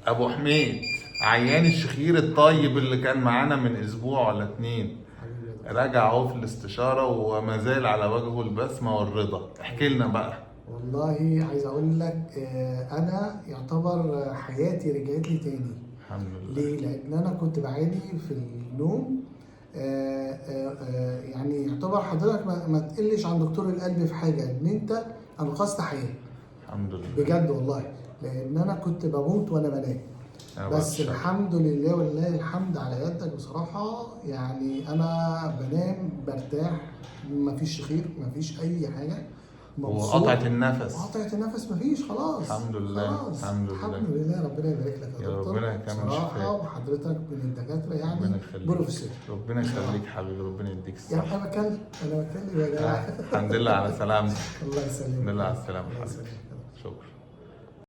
ابو حميد، عيان الشخير الطيب اللي كان معانا من اسبوع ولا 2، حبيبي يا دكتور. راجع اهو في الاستشاره وما زال على وجهه البسمه والرضا. احكي لنا بقى. والله عايز اقول لك انا يعتبر حياتي رجعت لي تاني. الحمد لله. ليه؟ لان انا كنت بعاني في النوم. يعني يعتبر حضرتك ما تقلش عن دكتور القلب في حاجه، ان انت انقذت حياه. الحمد لله. بجد والله، لان انا كنت بموت وانا بنام. يا بس باشا. الحمد لله ولله الحمد على يدك بصراحه. يعني انا بنام برتاح، مفيش شخير، مفيش اي حاجه. مبسوط. وقطعة النفس. وقطعة النفس مفيش خلاص. الحمد لله. خلاص. الحمد لله. الحمد لله، ربنا يبارك لك يا يا دكتور. ربنا يكمل بصراحة شفاك. وحضرتك من الدكاترة ربنا يعني يخليك. بروفيسور. ربنا يخليك حبيبي، ربنا يديك يعني الصحة. انا بتكلم يا جماعة. الحمد لله على سلامتك. الله يسلمك. الحمد لله على السلامة الله حبيبي. يسلمك.